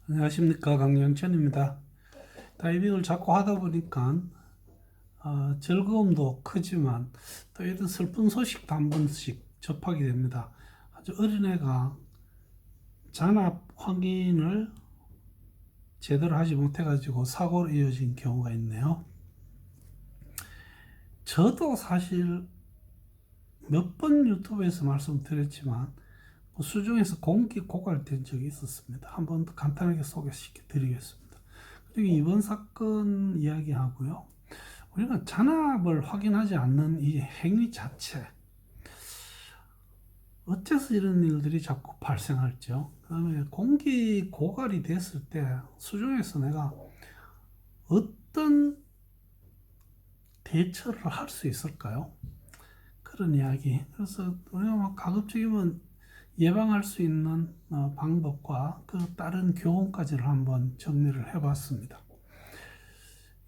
안녕하십니까, 강영천입니다. 다이빙을 자꾸 하다 보니까 즐거움도 크지만 또 이런 슬픈 소식도 한 번씩 접하게 됩니다. 아주 어린애가 잔압 확인을 제대로 하지 못해가지고 사고로 이어진 경우가 있네요. 저도 사실 몇 번 유튜브에서 말씀드렸지만 수중에서 공기 고갈된 적이 있었습니다. 한번 간단하게 소개시켜 드리겠습니다. 그리고 이번 사건 이야기하고요. 우리가 잔압을 확인하지 않는 이 행위 자체, 어째서 이런 일들이 자꾸 발생할죠? 그 다음에 공기 고갈이 됐을 때 수중에서 내가 어떤 대처를 할 수 있을까요? 그런 이야기. 그래서 우리가 가급적이면 예방할 수 있는 방법과 그 다른 교훈까지를 한번 정리를 해봤습니다.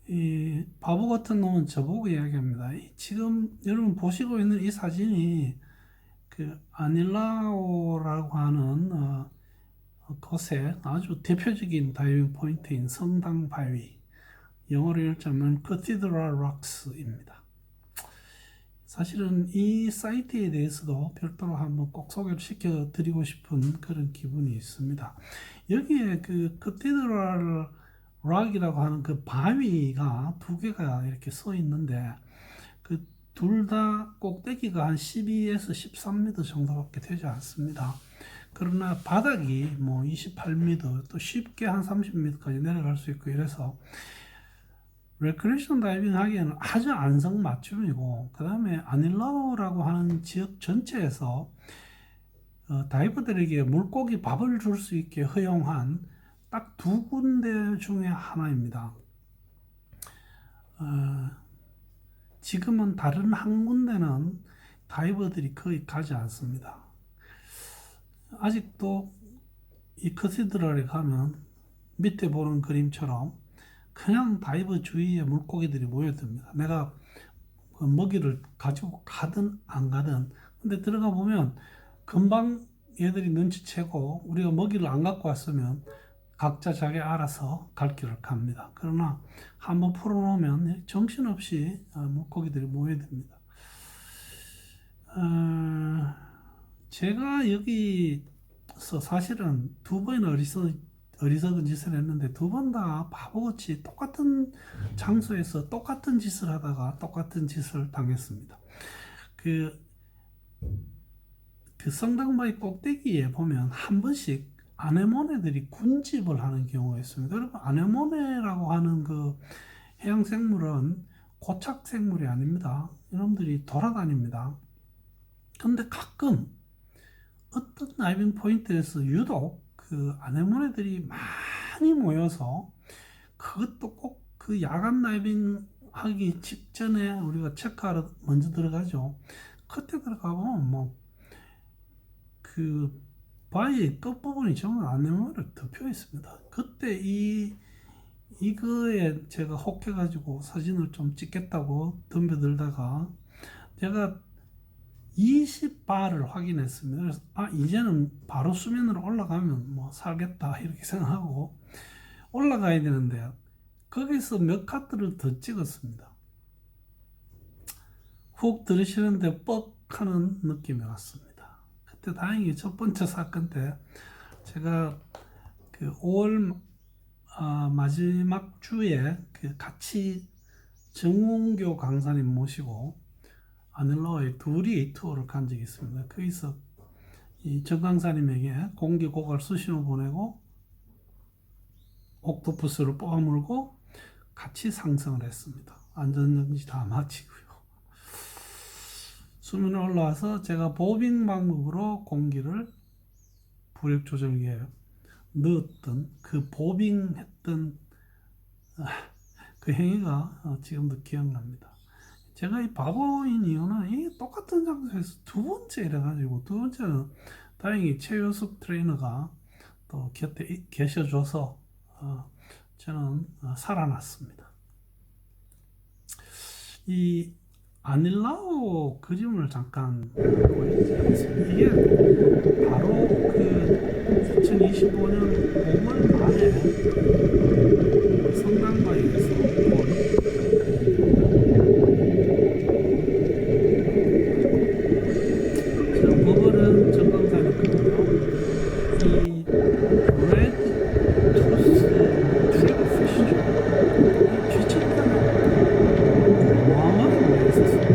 이 바보 같은 놈은 저보고 이야기합니다. 지금 여러분 보시고 있는 이 사진이 그 아닐라오라고 하는 곳의 아주 대표적인 다이빙 포인트인 성당 바위, 영어로 읽자면 Cathedral Rocks입니다. 사실은 이 사이트에 대해서도 별도로 한번 꼭 소개를 시켜드리고 싶은 그런 기분이 있습니다. 여기에 그 Cathedral 락이라고 하는 그 바위가 두 개가 이렇게 서 있는데 그 둘 다 꼭대기가 한 12에서 13m 정도밖에 되지 않습니다. 그러나 바닥이 뭐 28m 또 쉽게 한 30m까지 내려갈 수 있고 이래서 레크레이션 다이빙 하기에는 아주 안성맞춤이고, 그 다음에 아닐라오라고 하는 지역 전체에서 다이버들에게 물고기 밥을 줄 수 있게 허용한 딱 두 군데 중에 하나입니다. 지금은 다른 한 군데는 다이버들이 거의 가지 않습니다. 아직도 이 커시드럴에 가면 밑에 보는 그림처럼 그냥 다이버 주위에 물고기들이 모여듭니다. 내가 먹이를 가지고 가든 안 가든, 근데 들어가 보면 금방 얘들이 눈치채고 우리가 먹이를 안 갖고 왔으면 각자 자기 알아서 갈 길을 갑니다. 그러나 한번 풀어놓으면 정신없이 물고기들이 모여듭니다. 제가 여기서 사실은 두 번이나 어리석은 짓을 했는데 두 번 다 바보같이 똑같은 장소에서 똑같은 짓을 하다가 똑같은 짓을 당했습니다. 그 성당바위 꼭대기에 보면 한 번씩 아네모네들이 군집을 하는 경우가 있습니다. 여러분, 아네모네라고 하는 그 해양생물은 고착생물이 아닙니다. 여러분들이 돌아다닙니다. 근데 가끔 어떤 다이빙 포인트에서 유독 그 아네모네들이 많이 모여서, 그것도 꼭 그 야간 다이빙 하기 직전에 우리가 체크하러 먼저 들어가죠. 그때 들어가보면 뭐 그 바위 끝부분이 전부 아네모네를 덮여 있습니다. 그때 이거에 제가 혹해가지고 사진을 좀 찍겠다고 덤벼들다가 제가 20바를 확인했습니다. 그래서 이제는 바로 수면으로 올라가면 뭐 살겠다 이렇게 생각하고 올라가야 되는데 거기서 몇 카트를 더 찍었습니다. 훅 들으시는데 뻑 하는 느낌이 왔습니다. 그때 다행히 첫 번째 사건 때 제가 그 5월 마지막 주에 그 같이 정웅교 강사님 모시고 아닐라오에 둘이 투어를 간 적이 있습니다. 거기서 이 정 강사님에게 공기 고갈 수신호 보내고 옥토퍼스를 뽑아물고 같이 상승을 했습니다. 안전정지 다 마치고요. 수면에 올라와서 제가 보빙 방법으로 공기를 부력 조절기에 넣었던 그 보빙했던 그 행위가 지금도 기억납니다. 제가 이 바보인 이유는 이 똑같은 장소에서 두 번째 이래가지고, 두 번째는 다행히 최효숙 트레이너가 또 곁에 계셔줘서 저는 살아났습니다. 이 아닐라오 그림을 잠깐 보여드리겠습니다. 이게 바로 그 2025년 5월 말에 성당바위에서 본 지금 버블은 전광산이거든요. 이 레드 투스 트랙피쉬죠. 이 뒤집다는 어마어마하게 모여 있었습니다.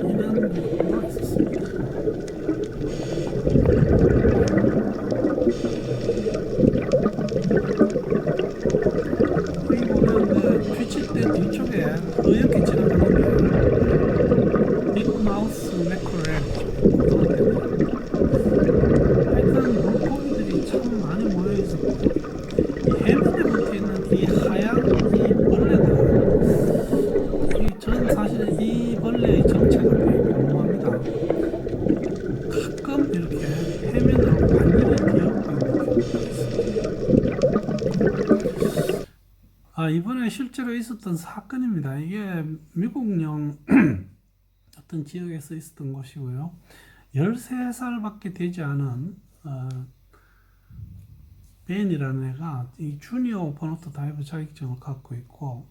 이런 경우가 있었습니다. 여기 보면 그 뒤집대 뒤쪽에 하얗게 지나가는 게 빅마우스 매커렐이죠. 하여튼 물고기들이 참 많이 모여 있었고 이 해변에 붙어 있는 이 하얀 이 벌레들 저는 사실 이 벌레의 정체가 되게 궁금합니다. 가끔 이렇게 해면으로 반전이 되었고 있는 경우가 있습니다. 이번에 실제로 있었던 사건입니다. 이게 미국령 어떤 지역에서 있었던 것이고요. 13살밖에 되지 않은 벤이라는 애가 이 주니어 오픈워터 다이버 자격증을 갖고 있고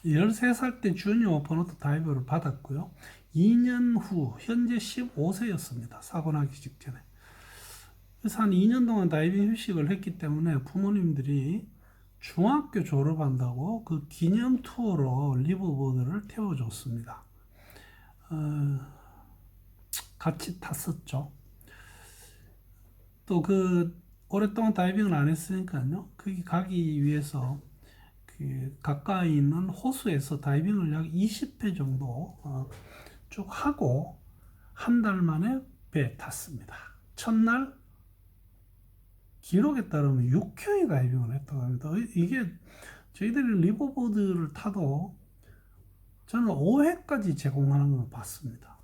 13살 때 주니어 오픈워터 다이버를 받았고요. 2년 후 현재 15세였습니다. 사고 나기 직전에. 그래서 한 2년 동안 다이빙 휴식을 했기 때문에 부모님들이 중학교 졸업한다고 그 기념 투어로 리버보드를 태워줬습니다. 같이 탔었죠. 또 그 오랫동안 다이빙을 안 했으니까요. 거기 가기 위해서 그 가까이 있는 호수에서 다이빙을 약 20회 정도 쭉 하고 한 달 만에 배에 탔습니다. 첫날 기록에 따르면 6회의 다이빙을 했다고 합니다. 이게 저희들이 리버보드를 타도 저는 5회까지 제공하는 걸 봤습니다.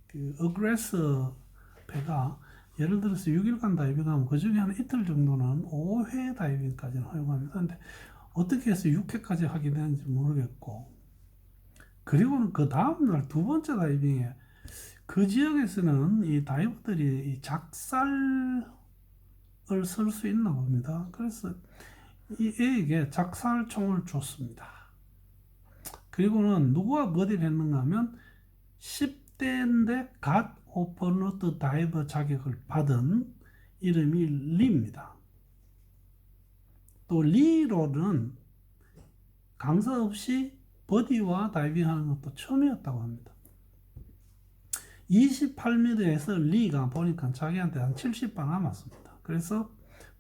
그 어그레서 배가 예를 들어서 6일간 다이빙하면 그 중에 한 이틀 정도는 5회 다이빙까지는 허용합니다. 근데 어떻게 해서 6회까지 하게 되는지 모르겠고, 그리고는 그 다음날 두 번째 다이빙에 그 지역에서는 이 다이버들이 이 작살을 쓸 수 있나 봅니다. 그래서 이 애에게 작살총을 줬습니다. 그리고는 누구와 버디를 했는가 하면 10대인데 갓 오픈워터 다이버 자격을 받은 이름이 리입니다. 또 리로는 강사 없이 버디와 다이빙하는 것도 처음이었다고 합니다. 28m에서 리가 보니까 자기한테 한 70방 남았습니다. 그래서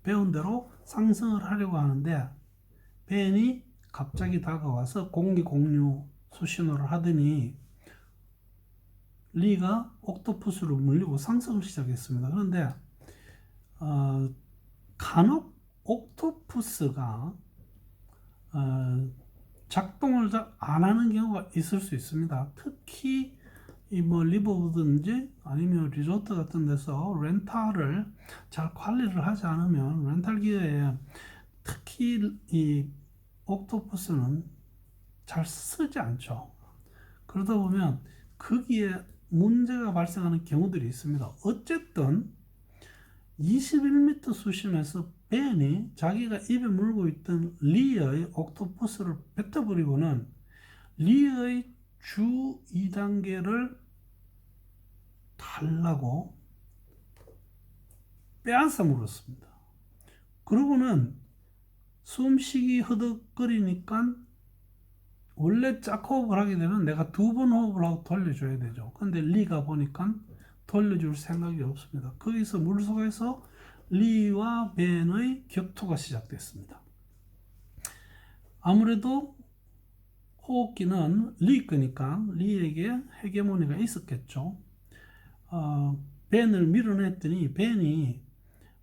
배운 대로 상승을 하려고 하는데 벤이 갑자기 다가와서 공기 공유 수신호를 하더니 리가 옥토퍼스로 물리고 상승을 시작했습니다. 그런데 간혹 옥토퍼스가 작동을 잘 안 하는 경우가 있을 수 있습니다. 특히 이 뭐 리버든지 아니면 리조트 같은 데서 렌탈을 잘 관리를 하지 않으면 렌탈 기어에 특히 이 옥토퍼스는 잘 쓰지 않죠. 그러다 보면 거기에 문제가 발생하는 경우들이 있습니다. 어쨌든 21m 수심에서 벤이 자기가 입에 물고 있던 리의 옥토퍼스를 뱉어버리고는 리의 주 2단계를 달라고 빼앗아 물었습니다. 그러고는 숨쉬기 허덕거리니까 원래 짝 호흡을 하게 되면 내가 2번 호흡을 하고 돌려줘야 되죠. 근데 리가 보니까 돌려줄 생각이 없습니다. 거기서 물속에서 리와 벤의 격투가 시작됐습니다. 아무래도 호흡기는 리 거니까 리에게 헤게모니가 있었겠죠. 벤을 밀어냈더니 벤이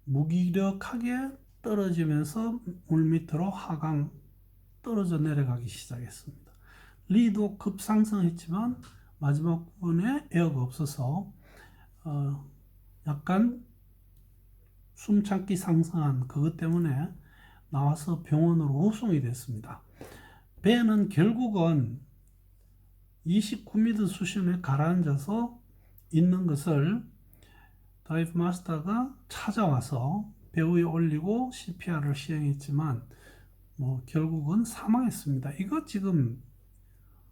무기력하게 떨어지면서 물 밑으로 하강 떨어져 내려가기 시작했습니다. 리도 급상승했지만 마지막 부분에 에어가 없어서 약간 숨참기 상승한 그것 때문에 나와서 병원으로 후송이 됐습니다. 배는 결국은 29m 수심에 가라앉아서 있는 것을 다이브 마스터가 찾아와서 배 위에 올리고 CPR을 시행했지만 결국은 사망했습니다. 이거 지금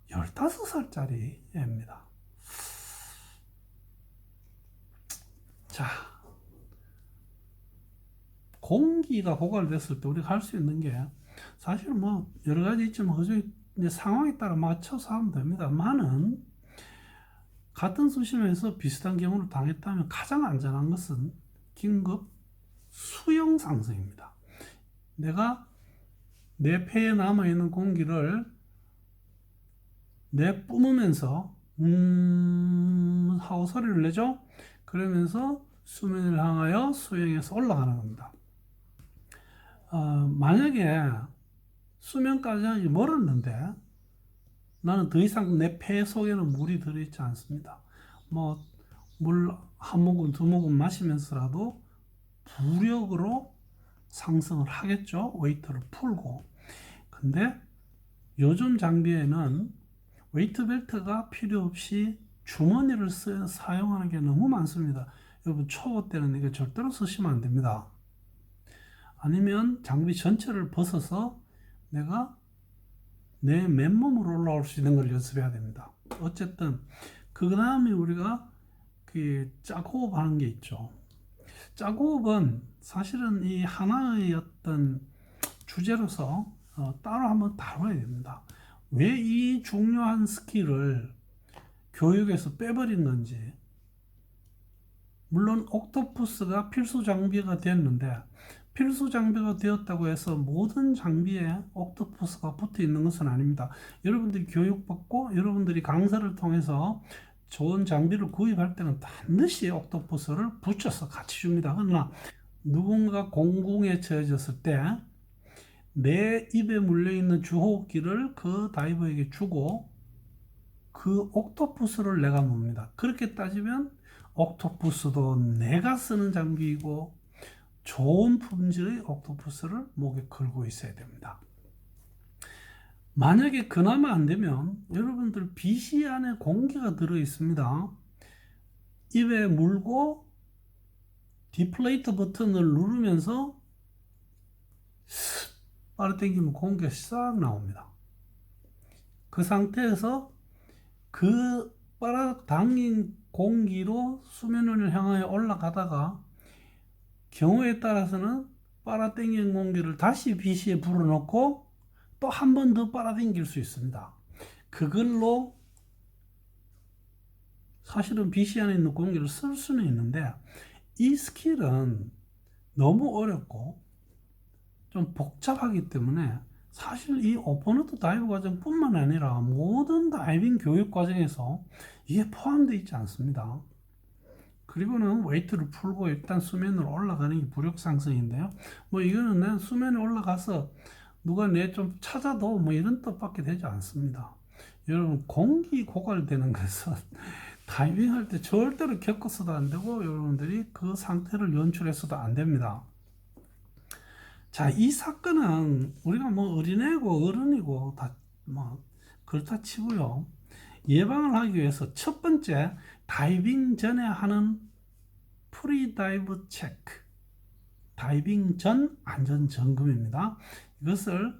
15살짜리 애입니다. 자, 공기가 고갈됐을 때 우리가 할 수 있는 게 사실 여러 가지 있지만 그중에 이제 상황에 따라 맞춰서 하면 됩니다만은 같은 수심에서 비슷한 경우를 당했다면 가장 안전한 것은 긴급 수영 상승입니다. 내가 내 폐에 남아있는 공기를 내뿜으면서 하고 소리를 내죠. 그러면서 수면을 향하여 수영해서 올라가는 겁니다. 만약에 수면까지 아직 멀었는데 나는 더 이상 내 폐 속에는 물이 들어있지 않습니다. 물 한 모금 두 모금 마시면서라도 부력으로 상승을 하겠죠. 웨이트를 풀고. 근데 요즘 장비에는 웨이트 벨트가 필요 없이 주머니를 사용하는 게 너무 많습니다. 여러분 초보 때는 이거 절대로 쓰시면 안 됩니다. 아니면 장비 전체를 벗어서 내가 내 맨몸으로 올라올 수 있는 걸 연습해야 됩니다. 어쨌든 그 다음에 우리가 그 짝호흡 하는 게 있죠. 짝호흡은 사실은 이 하나의 어떤 주제로서 따로 한번 다뤄야 됩니다. 왜 이 중요한 스킬을 교육에서 빼버린 건지. 물론 옥토퍼스가 필수 장비가 됐는데 필수 장비가 되었다고 해서 모든 장비에 옥토퍼스가 붙어 있는 것은 아닙니다. 여러분들이 교육받고 여러분들이 강사를 통해서 좋은 장비를 구입할 때는 반드시 옥토퍼스를 붙여서 같이 줍니다. 그러나 누군가 공궁에 처해졌을 때 내 입에 물려있는 주호흡기를 그 다이버에게 주고 그 옥토퍼스를 내가 봅니다. 그렇게 따지면 옥토퍼스도 내가 쓰는 장비이고 좋은 품질의 옥토퍼스를 목에 걸고 있어야 됩니다. 만약에 그나마 안 되면 여러분들 BC 안에 공기가 들어 있습니다. 입에 물고 디플레이트 버튼을 누르면서 빨아당기면 공기가 싹 나옵니다. 그 상태에서 그 빨아당긴 공기로 수면을 향하여 올라가다가 경우에 따라서는 빨아당긴 공기를 다시 BC에 불어넣고 또 한 번 더 빨아당길 수 있습니다. 그걸로 사실은 BC 안에 있는 공기를 쓸 수는 있는데 이 스킬은 너무 어렵고 좀 복잡하기 때문에 사실 이 오픈워터 다이브 과정 뿐만 아니라 모든 다이빙 교육 과정에서 이게 포함되어 있지 않습니다. 그리고는 웨이트를 풀고 일단 수면으로 올라가는 게 부력 상승인데요. 이거는 난 수면에 올라가서 누가 내 좀 찾아도 이런 뜻밖에 되지 않습니다. 여러분 공기 고갈되는 것은 다이빙 할 때 절대로 겪어서도 안 되고 여러분들이 그 상태를 연출해서도 안 됩니다. 자, 이 사건은 우리가 어린애고 어른이고 다 그렇다 치고요. 예방을 하기 위해서 첫 번째 다이빙 전에 하는 프리다이브 체크, 다이빙 전 안전 점검입니다. 이것을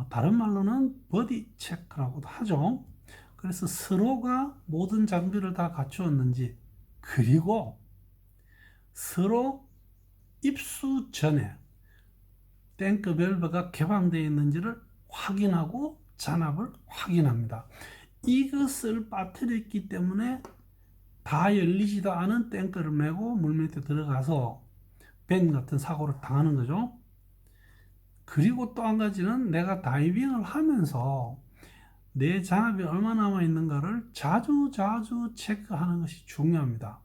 다른 말로는 버디 체크라고도 하죠. 그래서 서로가 모든 장비를 다 갖추었는지, 그리고 서로 입수 전에 탱크 밸브가 개방되어 있는지를 확인하고 잔압을 확인합니다. 이것을 빠뜨렸기 때문에 다 열리지도 않은 탱크를 메고 물 밑에 들어가서 벤 같은 사고를 당하는 거죠. 그리고 또 한 가지는 내가 다이빙을 하면서 내 잔압이 얼마나 남아 있는가를 자주 체크하는 것이 중요합니다.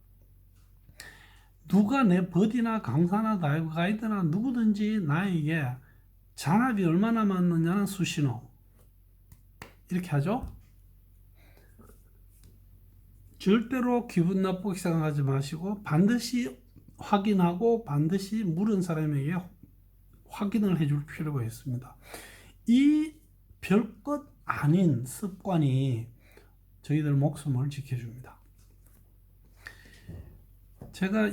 누가 내 버디나 강사나 다이브 가이드나 누구든지 나에게 잔압이 얼마나 남았느냐는 수신호 이렇게 하죠. 절대로 기분 나쁘게 생각하지 마시고 반드시 확인하고 반드시 물은 사람에게 확인을 해줄 필요가 있습니다. 이 별것 아닌 습관이 저희들 목숨을 지켜줍니다. 제가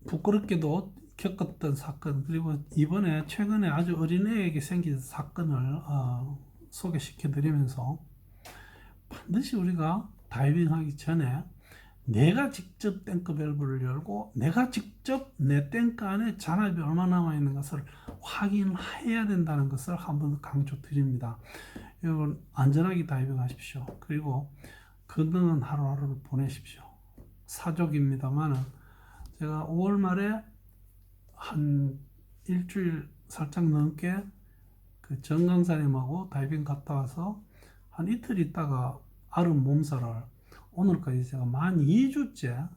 부끄럽게도 겪었던 사건, 그리고 이번에 최근에 아주 어린애에게 생긴 사건을 소개시켜 드리면서, 반드시 우리가 다이빙하기 전에 내가 직접 탱크 밸브를 열고 내가 직접 내 탱크 안에 잔압이 얼마나 남아 있는 것을 확인해야 된다는 것을 한번 더 강조드립니다. 여러분, 안전하게 다이빙하십시오. 그리고 건강한 하루하루를 보내십시오. 사족입니다만 제가 5월 말에 한 일주일 살짝 넘게 그 정강사님하고 다이빙 갔다 와서 한 이틀 있다가 앓은 몸살을 오늘까지 제가 만 2주째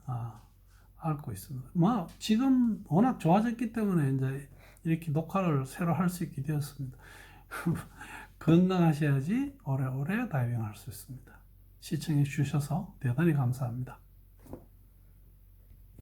앓고 있습니다. 지금 워낙 좋아졌기 때문에 이제 이렇게 녹화를 새로 할 수 있게 되었습니다. 건강하셔야지 오래오래 다이빙할 수 있습니다. 시청해 주셔서 대단히 감사합니다.